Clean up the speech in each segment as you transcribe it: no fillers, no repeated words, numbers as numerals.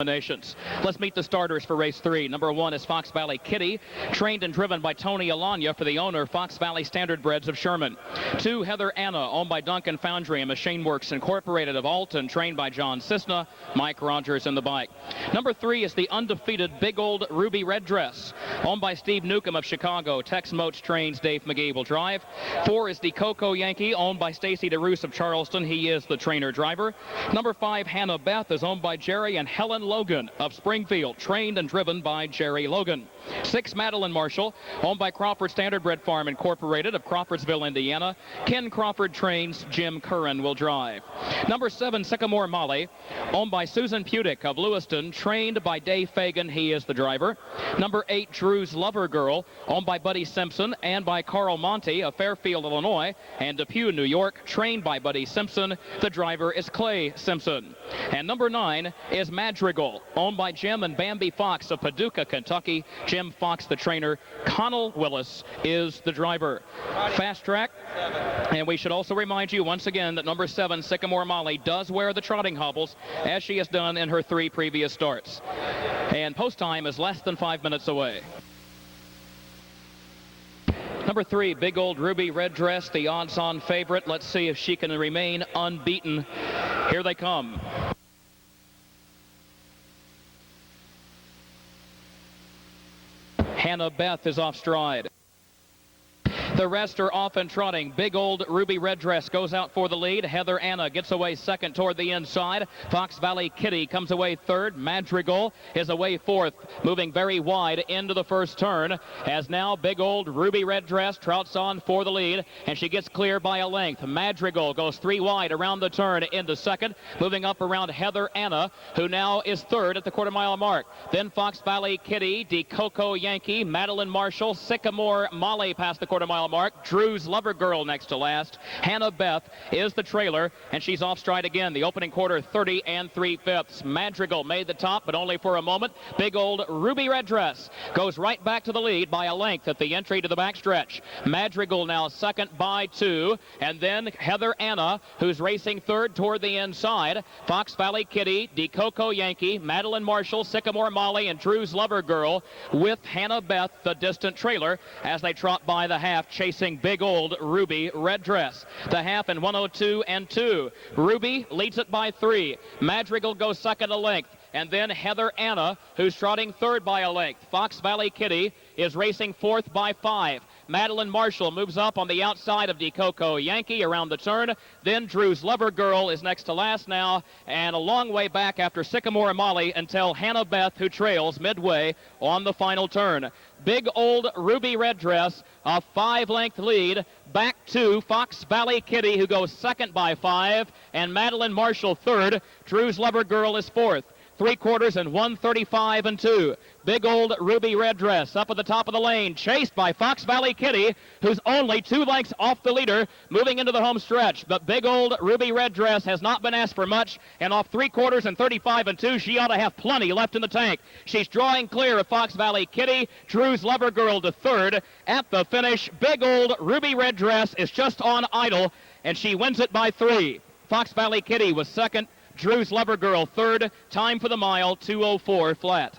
Eliminations. Let's meet the starters for race 3. Number 1 is Fox Valley Kitty, trained and driven by Tony Alanya for the owner, Fox Valley Standardbreds of Sherman. 2, Heather Anna, owned by Duncan Foundry and Machine Works Incorporated of Alton, trained by John Cisna, Mike Rogers in the bike. Number 3 is the undefeated Big Old Ruby Red Dress, owned by Steve Newcomb of Chicago. Tex Moats trains, Dave Magee will drive. 4 is the Coco Yankee, owned by Stacy DeRoos of Charleston. He is the trainer driver. Number 5, Hannah Beth, is owned by Jerry and Helen Logan of Springfield, trained and driven by Jerry Logan. 6, Madeline Marshall, owned by Crawford Standardbred Farm Incorporated of Crawfordsville, Indiana. Ken Crawford trains, Jim Curran will drive. Number 7, Sycamore Molly, owned by Susan Pudick of Lewiston, trained by Dave Fagan. He is the driver. Number 8, Drew's Lover Girl, owned by Buddy Simpson and by Carl Monty of Fairfield, Illinois, and Depew, New York, trained by Buddy Simpson. The driver is Clay Simpson. And number 9 is Madrigal, owned by Jim and Bambi Fox of Paducah, Kentucky. Jim Fox, the trainer. Connell Willis is the driver. Fast track. And we should also remind you once again that number 7, Sycamore Molly, does wear the trotting hobbles, as she has done in her 3 previous starts. And post time is less than 5 minutes away. Number 3, Big Old Ruby Red Dress, the odds-on favorite. Let's see if she can remain unbeaten. Here they come. Hannah Beth is off stride. The rest are off and trotting. Big Old Ruby Red Dress goes out for the lead. Heather Anna gets away second toward the inside. Fox Valley Kitty comes away third. Madrigal is away fourth, moving very wide into the first turn, as now Big Old Ruby Red Dress trots on for the lead, and she gets clear by a length. Madrigal goes 3 wide around the turn into second, moving up around Heather Anna, who now is third at the quarter-mile mark. Then Fox Valley Kitty, Coco Yankee, Madeline Marshall, Sycamore Molly past the quarter-mile mark. Drew's Lover Girl next to last. Hannah Beth is the trailer, and she's off stride again. The opening quarter, 30 3/5. Madrigal made the top, but only for a moment. Big Old Ruby Red Dress goes right back to the lead by a length at the entry to the backstretch. Madrigal now second by 2, and then Heather Anna, who's racing third toward the inside. Fox Valley Kitty, Coco Yankee, Madeline Marshall, Sycamore Molly, and Drew's Lover Girl, with Hannah Beth, the distant trailer, as they trot by the half, chasing Big Old Ruby Red Dress. The half in 1:02 2. Ruby leads it by 3. Madrigal goes second a length. And then Heather Anna, who's trotting third by a length. Fox Valley Kitty is racing fourth by 5. Madeline Marshall moves up on the outside of Coco Yankee around the turn. Then Drew's Lover Girl is next to last now, and a long way back after Sycamore Molly until Hannah Beth, who trails midway on the final turn. Big Old Ruby Red Dress, a 5-length lead, back to Fox Valley Kitty, who goes second by 5, and Madeline Marshall third. Drew's Lover Girl is fourth. 3/4 and 1:35 2. Big Old Ruby Red Dress up at the top of the lane, chased by Fox Valley Kitty, who's only 2 lengths off the leader, moving into the home stretch. But Big Old Ruby Red Dress has not been asked for much, and off 3/4 and 35 2, she ought to have plenty left in the tank. She's drawing clear of Fox Valley Kitty. Drew's Lover Girl to third. At the finish, Big Old Ruby Red Dress is just on idle, and she wins it by 3. Fox Valley Kitty was second. Drew's Lover Girl third. Time for the mile, 2:04 flat.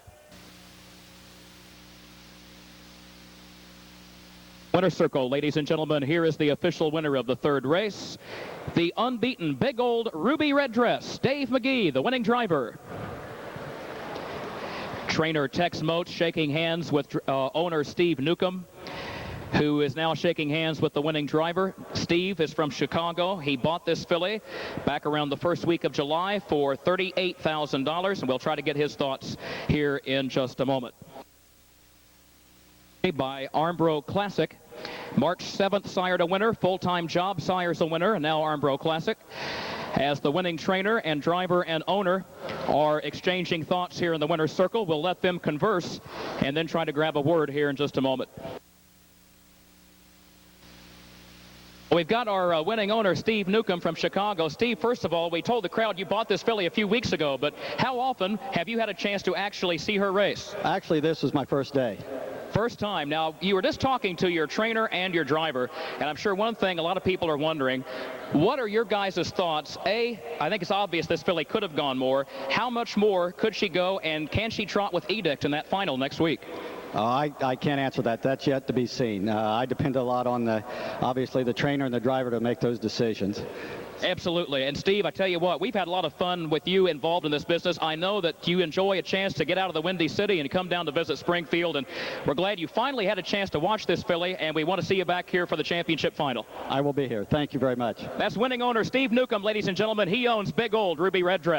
Winner circle, ladies and gentlemen. Here is the official winner of the third race. The unbeaten Big Old Ruby Red Dress, Dave Magee, the winning driver. Trainer Tex Moats shaking hands with owner Steve Newcomb, who is now shaking hands with the winning driver. Steve is from Chicago. He bought this filly back around the first week of July for $38,000, and we'll try to get his thoughts here in just a moment. By Armbro Classic, March 7th sired a winner, full-time job sires a winner, and now Armbro Classic. As the winning trainer and driver and owner are exchanging thoughts here in the winner's circle, we'll let them converse and then try to grab a word here in just a moment. We've got our winning owner, Steve Newcomb from Chicago. Steve, first of all, we told the crowd you bought this filly a few weeks ago, but how often have you had a chance to actually see her race? Actually, this was my first day. First time. Now, you were just talking to your trainer and your driver, and I'm sure one thing a lot of people are wondering, what are your guys' thoughts? A, I think it's obvious this filly could have gone more. How much more could she go, and can she trot with Edict in that final next week? I can't answer that. That's yet to be seen. I depend a lot on, obviously, the trainer and the driver to make those decisions. Absolutely. And Steve, I tell you what, we've had a lot of fun with you involved in this business. I know that you enjoy a chance to get out of the Windy City and come down to visit Springfield, and we're glad you finally had a chance to watch this filly, and we want to see you back here for the championship final. I will be here. Thank you very much. That's winning owner Steve Newcomb, ladies and gentlemen. He owns Big Old Ruby Red Dress.